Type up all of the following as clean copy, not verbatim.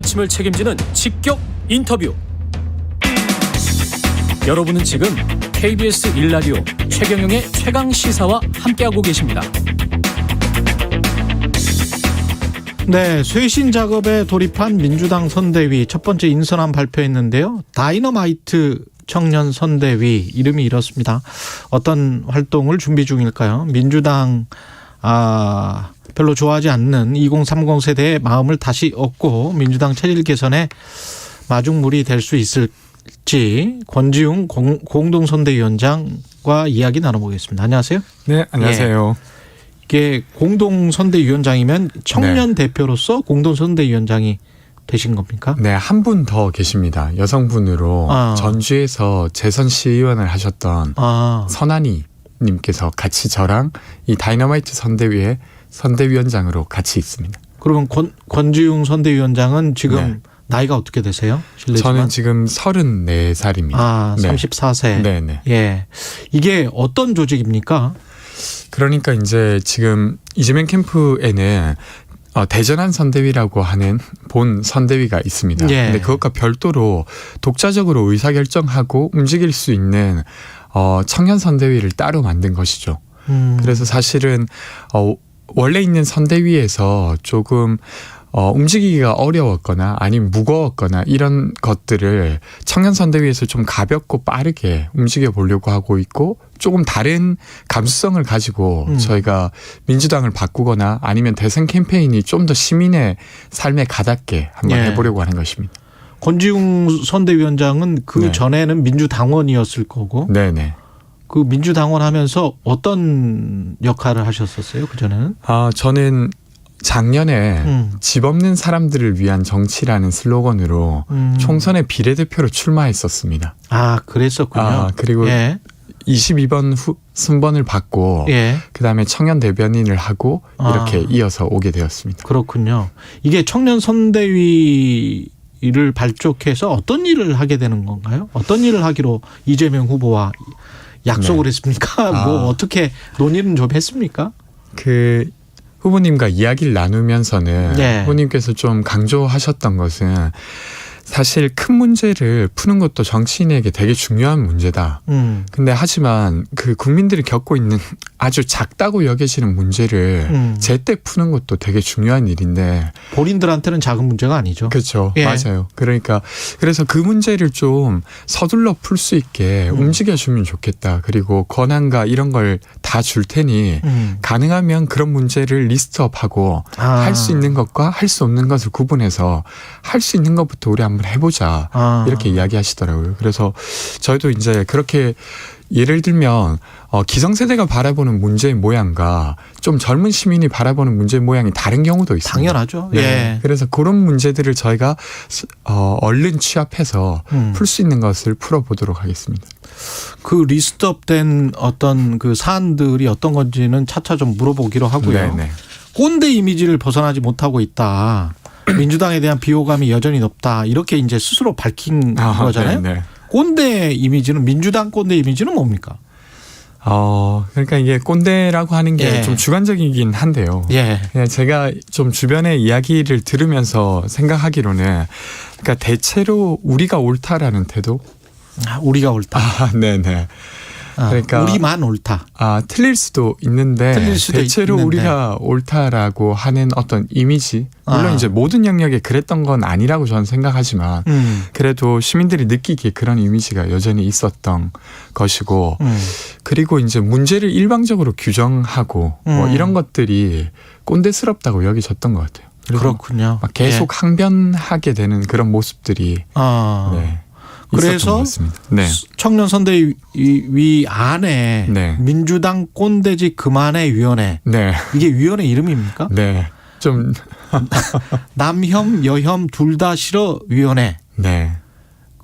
아침을 책임지는 직격 인터뷰. 여러분은 지금 KBS 1라디오 최경영의 최강시사와 함께하고 계십니다. 네, 쇄신 작업에 돌입한 민주당 선대위 첫 번째 인선안 발표했는데요. 다이너마이트 청년 선대위, 이름이 이렇습니다. 어떤 활동을 준비 중일까요? 민주당 별로 좋아하지 않는 2030 세대의 마음을 다시 얻고 민주당 체질 개선에 마중물이 될 수 있을지 권지웅 공동선대위원장과 이야기 나눠보겠습니다. 안녕하세요. 네, 안녕하세요. 이게 공동선대위원장이면 청년 대표로서 공동선대위원장이 되신 겁니까? 네, 한 분 더 계십니다. 여성분으로 전주에서 재선 시의원을 하셨던 선한이 님께서 같이 저랑 이 다이너마이트 선대위의 선대위원장으로 같이 있습니다. 그러면 권지웅 선대위원장은 지금 나이가 어떻게 되세요? 실례지만. 저는 지금 34살입니다. 34세. 네네. 예. 이게 어떤 조직입니까? 그러니까 이제 지금 이재명 캠프에는 대전한 선대위라고 하는 본 선대위가 있습니다. 근데 그것과 별도로 독자적으로 의사결정하고 움직일 수 있는 청년 선대위를 따로 만든 것이죠. 그래서 사실은 원래 있는 선대위에서 조금 움직이기가 어려웠거나 아니면 무거웠거나 이런 것들을 청년 선대위에서 좀 가볍고 빠르게 움직여 보려고 하고 있고, 조금 다른 감수성을 가지고 저희가 민주당을 바꾸거나 아니면 대선 캠페인이 좀 더 시민의 삶에 가닿게 한번 해보려고 하는 것입니다. 권지웅 선대위원장은 그 전에는 민주당원이었을 거고. 네네. 그 민주당원 하면서 어떤 역할을 하셨었어요? 그 전에는? 저는 작년에 집 없는 사람들을 위한 정치라는 슬로건으로 총선에 비례대표로 출마했었습니다. 그랬었군요. 그리고 22번 순번을 받고 그다음에 청년 대변인을 하고 이렇게 이어서 오게 되었습니다. 그렇군요. 이게 청년 선대위를 발족해서 어떤 일을 하게 되는 건가요? 어떤 일을 하기로 이재명 후보와 약속을 했습니까? 뭐 어떻게 논의는 좀 했습니까? 후보님과 이야기를 나누면서는 후보님께서 좀 강조하셨던 것은 사실 큰 문제를 푸는 것도 정치인에게 되게 중요한 문제다. 근데 하지만 그 국민들이 겪고 있는 아주 작다고 여겨지는 문제를 제때 푸는 것도 되게 중요한 일인데 본인들한테는 작은 문제가 아니죠. 그렇죠. 맞아요. 그러니까 그래서 그 문제를 좀 서둘러 풀 수 있게 움직여주면 좋겠다. 그리고 권한과 이런 걸 다 줄 테니 가능하면 그런 문제를 리스트업하고 할 수 있는 것과 할 수 없는 것을 구분해서 할 수 있는 것부터 우리 한번 해보자. 이렇게 이야기하시더라고요. 그래서 저희도 이제 그렇게 예를 들면 기성세대가 바라보는 문제의 모양과 좀 젊은 시민이 바라보는 문제의 모양이 다른 경우도 있습니다. 당연하죠. 그래서 그런 문제들을 저희가 얼른 취합해서 풀 수 있는 것을 풀어보도록 하겠습니다. 그 리스트업된 어떤 그 사안들이 어떤 건지는 차차 좀 물어보기로 하고요. 꼰대 이미지를 벗어나지 못하고 있다. 민주당에 대한 비호감이 여전히 높다. 이렇게 이제 스스로 밝힌 거잖아요. 꼰대 이미지는, 민주당 꼰대 이미지는 뭡니까? 그러니까 이게 꼰대라고 하는 게 좀 주관적이긴 한데요. 제가 좀 주변의 이야기를 들으면서 생각하기로는, 그러니까 대체로 우리가 옳다라는 태도. 우리가 옳다. 네네. 그러니까 우리만 옳다. 틀릴 수도 있는데 대체로 우리가 옳다라고 하는 어떤 이미지. 물론 이제 모든 영역에 그랬던 건 아니라고 저는 생각하지만 그래도 시민들이 느끼기에 그런 이미지가 여전히 있었던 것이고, 그리고 이제 문제를 일방적으로 규정하고 뭐 이런 것들이 꼰대스럽다고 여겨졌던 것 같아요. 그렇군요. 막 계속 항변하게 되는 그런 모습들이. 그래서 청년 선대위 안에 민주당 꼰대지 그만해 위원회. 이게 위원회 이름입니까? 좀 남혐 여혐 둘 다 싫어 위원회.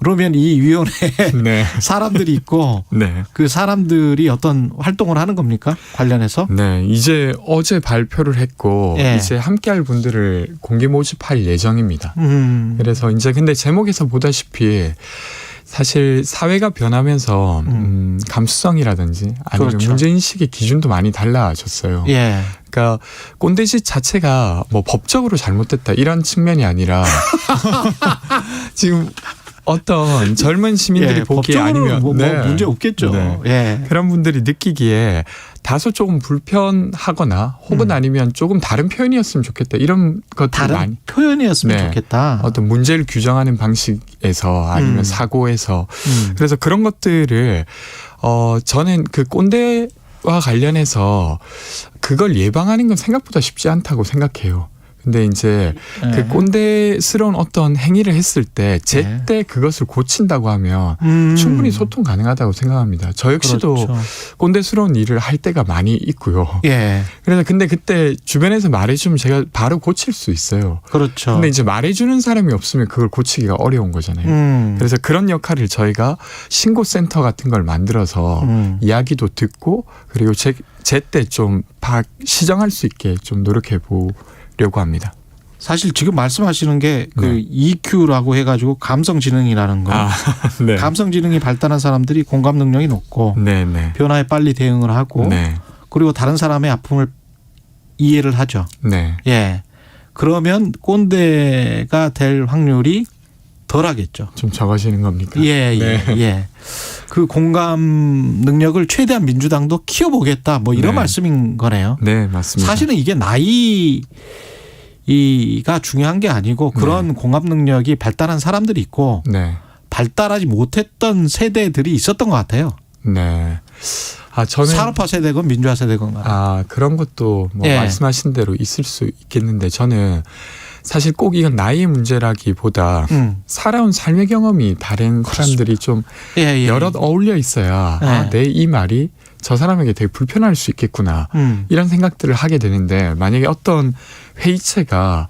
그러면 이 위원회에 사람들이 있고 그 사람들이 어떤 활동을 하는 겁니까? 관련해서? 이제 어제 발표를 했고 이제 함께할 분들을 공개 모집할 예정입니다. 그래서 이제 근데 제목에서 보다시피 사실 사회가 변하면서 감수성이라든지 아니면 그렇죠. 문제인식의 기준도 많이 달라졌어요. 예. 그러니까 꼰대짓 자체가 뭐 법적으로 잘못됐다 이런 측면이 아니라 지금 어떤 젊은 시민들이 예, 보기에 법적으로는 아니면 뭐 문제 없겠죠. 네. 예. 그런 분들이 느끼기에 다소 조금 불편하거나 혹은 아니면 조금 다른 표현이었으면 좋겠다 이런 것들이 다른 많이 표현이었으면 네. 좋겠다. 어떤 문제를 규정하는 방식에서 아니면 사고에서 그래서 그런 것들을 저는 그 꼰대와 관련해서 그걸 예방하는 건 생각보다 쉽지 않다고 생각해요. 근데 이제 그 꼰대스러운 어떤 행위를 했을 때 제때 그것을 고친다고 하면 충분히 소통 가능하다고 생각합니다. 저 역시도 그렇죠. 꼰대스러운 일을 할 때가 많이 있고요. 예. 그래서 근데 그때 주변에서 말해주면 제가 바로 고칠 수 있어요. 그렇죠. 근데 이제 말해주는 사람이 없으면 그걸 고치기가 어려운 거잖아요. 그래서 그런 역할을 저희가 신고센터 같은 걸 만들어서 이야기도 듣고 그리고 제때 좀 시정할 수 있게 좀 노력해 보려고 합니다. 사실 지금 말씀하시는 게 그 네. EQ라고 해가지고 감성지능이라는 거. 네. 감성지능이 발달한 사람들이 공감 능력이 높고 네네. 변화에 빨리 대응을 하고 네. 그리고 다른 사람의 아픔을 이해를 하죠. 네. 예. 그러면 꼰대가 될 확률이 덜하겠죠. 좀 적어지는 겁니까? 예, 예, 네. 예. 그 공감 능력을 최대한 민주당도 키워보겠다 뭐 이런 네. 말씀인 거네요. 네, 맞습니다. 사실은 이게 나이가 중요한 게 아니고 그런 공감 능력이 발달한 사람들이 있고 네. 발달하지 못했던 세대들이 있었던 것 같아요. 네. 저는 산업화 세대건 민주화 세대건 간에. 그런 것도 뭐 예. 말씀하신 대로 있을 수 있겠는데 저는 사실 꼭 이건 나이의 문제라기보다 살아온 삶의 경험이 다른 사람들이 좀 예, 예. 여럿 어울려 있어야 예. 내 이 말이 저 사람에게 되게 불편할 수 있겠구나 이런 생각들을 하게 되는데 만약에 어떤 회의체가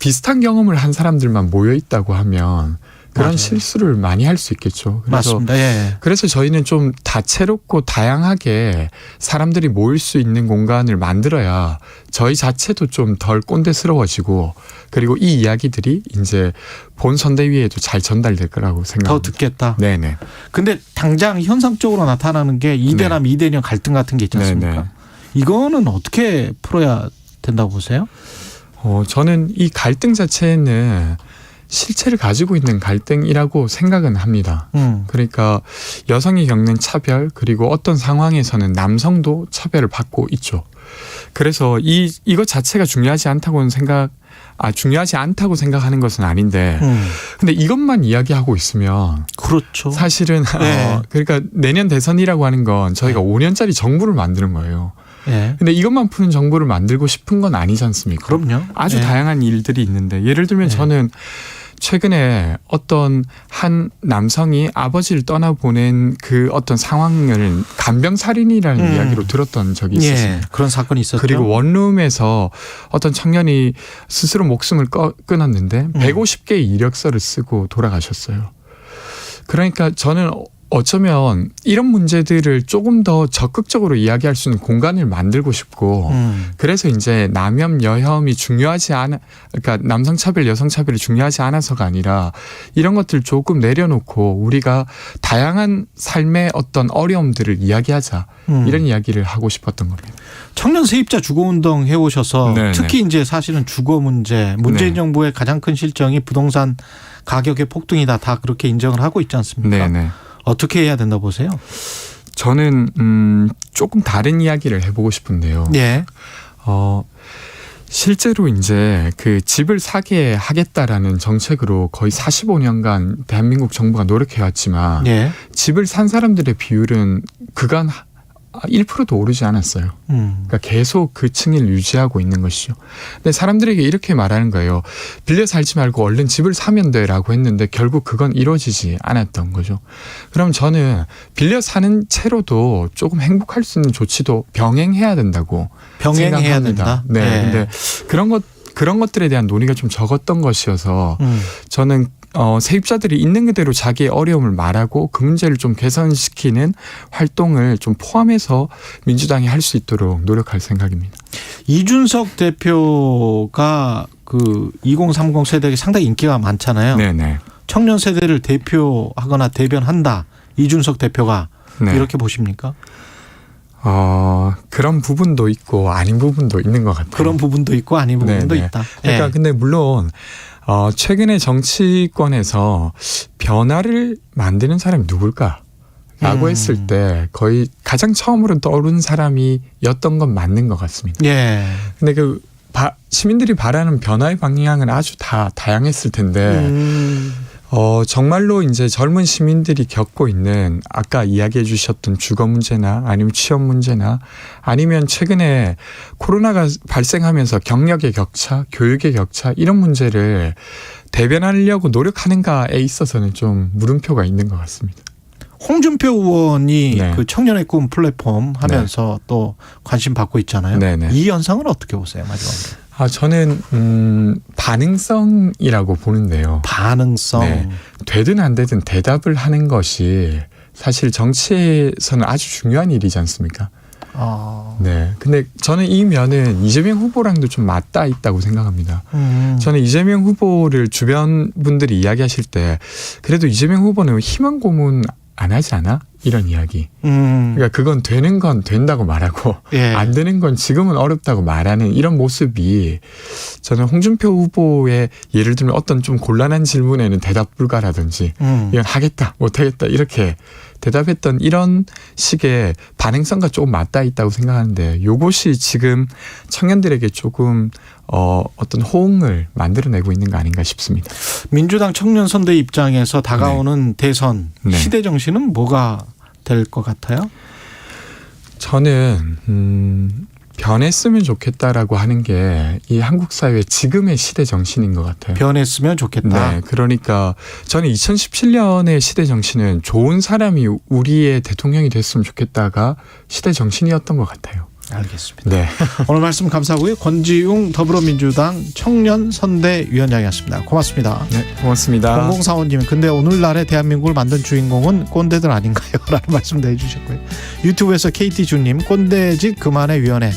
비슷한 경험을 한 사람들만 모여 있다고 하면 그런 맞아요. 실수를 많이 할 수 있겠죠. 그래서 맞습니다. 예. 그래서 저희는 좀 다채롭고 다양하게 사람들이 모일 수 있는 공간을 만들어야 저희 자체도 좀 덜 꼰대스러워지고 그리고 이 이야기들이 이제 본 선대위에도 잘 전달될 거라고 더 생각합니다. 듣겠다. 네네. 근데 당장 현상적으로 나타나는 게 이대남 이대녀 갈등 같은 게 있지 않습니까? 네네. 이거는 어떻게 풀어야 된다고 보세요? 저는 이 갈등 자체는 실체를 가지고 있는 갈등이라고 생각은 합니다. 그러니까 여성이 겪는 차별 그리고 어떤 상황에서는 남성도 차별을 받고 있죠. 그래서 이것 자체가 중요하지 않다고 생각하는 것은 아닌데 근데 이것만 이야기하고 있으면 그렇죠. 사실은 네. 그러니까 내년 대선이라고 하는 건 저희가 5년짜리 정부를 만드는 거예요. 예. 근데 이것만 푸는 정부를 만들고 싶은 건 아니지 않습니까? 그럼요. 아주 예. 다양한 일들이 있는데 예를 들면 저는 최근에 어떤 한 남성이 아버지를 떠나보낸 그 어떤 상황을 간병살인이라는 이야기로 들었던 적이 있었습니다. 예. 그런 사건이 있었죠. 그리고 원룸에서 어떤 청년이 스스로 목숨을 끊었는데 150개의 이력서를 쓰고 돌아가셨어요. 그러니까 저는 어쩌면 이런 문제들을 조금 더 적극적으로 이야기할 수 있는 공간을 만들고 싶고 그래서 이제 남혐 여혐이 중요하지 않아 그러니까 남성차별 여성차별이 중요하지 않아서가 아니라 이런 것들 조금 내려놓고 우리가 다양한 삶의 어떤 어려움들을 이야기하자 이런 이야기를 하고 싶었던 겁니다. 청년 세입자 주거운동 해오셔서 네네. 특히 이제 사실은 주거 문제 문재인 네. 정부의 가장 큰 실정이 부동산 가격의 폭등이다 다 그렇게 인정을 하고 있지 않습니까? 네네. 어떻게 해야 된다 보세요? 저는 조금 다른 이야기를 해보고 싶은데요. 예. 실제로 이제 그 집을 사게 하겠다라는 정책으로 거의 45년간 대한민국 정부가 노력해왔지만 예. 집을 산 사람들의 비율은 그간 1%도 오르지 않았어요. 그러니까 계속 그 층을 유지하고 있는 것이죠. 근데 사람들에게 이렇게 말하는 거예요. 빌려 살지 말고 얼른 집을 사면 돼라고 했는데 결국 그건 이루어지지 않았던 거죠. 그럼 저는 빌려 사는 채로도 조금 행복할 수 있는 조치도 병행해야 된다고 병행해야 생각합니다. 된다. 네. 네. 근데 그런 것들에 대한 논의가 좀 적었던 것이어서 저는 세입자들이 있는 그대로 자기의 어려움을 말하고 그 문제를 좀 개선시키는 활동을 좀 포함해서 민주당이 할 수 있도록 노력할 생각입니다. 이준석 대표가 그 2030 세대에 상당히 인기가 많잖아요. 네네. 청년 세대를 대표하거나 대변한다. 이준석 대표가 네. 이렇게 보십니까? 그런 부분도 있고 아닌 부분도 있는 것 같아요. 그런 부분도 있고 아닌 부분도 네네. 있다. 그러니까 예. 근데 물론 최근에 정치권에서 변화를 만드는 사람이 누굴까라고 했을 때 거의 가장 처음으로 떠오른 사람이었던 건 맞는 것 같습니다. 예. 근데 시민들이 바라는 변화의 방향은 아주 다 다양했을 텐데 정말로 이제 젊은 시민들이 겪고 있는 아까 이야기해 주셨던 주거 문제나 아니면 취업 문제나 아니면 최근에 코로나가 발생하면서 경력의 격차, 교육의 격차 이런 문제를 대변하려고 노력하는가에 있어서는 좀 물음표가 있는 것 같습니다. 홍준표 의원이 네. 그 청년의 꿈 플랫폼 하면서 또 관심 받고 있잖아요. 네네. 이 현상은 어떻게 보세요, 마지막으로? 저는 반응성이라고 보는데요. 반응성. 네. 되든 안 되든 대답을 하는 것이 사실 정치에서는 아주 중요한 일이지 않습니까? 네. 근데 저는 이 면은 이재명 후보랑도 좀 맞닿아 있다고 생각합니다. 저는 이재명 후보를 주변 분들이 이야기하실 때 그래도 이재명 후보는 희망 고문 안 하지 않아? 이런 이야기. 그러니까 그건 되는 건 된다고 말하고 예. 안 되는 건 지금은 어렵다고 말하는 이런 모습이 저는 홍준표 후보의 예를 들면 어떤 좀 곤란한 질문에는 대답 불가라든지 이건 하겠다 못하겠다 이렇게 대답했던 이런 식의 반응성과 조금 맞닿아 있다고 생각하는데 이것이 지금 청년들에게 조금 어떤 호응을 만들어내고 있는 거 아닌가 싶습니다. 민주당 청년 선대 입장에서 다가오는 대선 네. 시대 정신은 뭐가 될 것 같아요? 저는 변했으면 좋겠다라고 하는 게 이 한국 사회 지금의 시대 정신인 것 같아요. 변했으면 좋겠다. 네, 그러니까 저는 2017년의 시대 정신은 좋은 사람이 우리의 대통령이 됐으면 좋겠다가 시대 정신이었던 것 같아요. 알겠습니다. 네, 오늘 말씀 감사하고요. 권지웅 더불어민주당 청년선대위원장이었습니다. 고맙습니다. 네, 고맙습니다. 0045님, 근데 오늘날의 대한민국을 만든 주인공은 꼰대들 아닌가요? 라는 말씀도 해주셨고요. 유튜브에서 KT주님, 꼰대짓 그만의 위원회.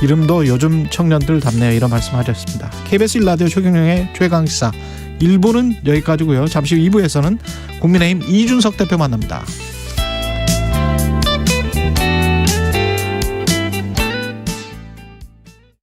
이름도 요즘 청년들 답네요. 이런 말씀하셨습니다. KBS 1라디오 최경영의 최강시사 1부는 여기까지고요. 잠시 후 2부에서는 국민의힘 이준석 대표 만납니다.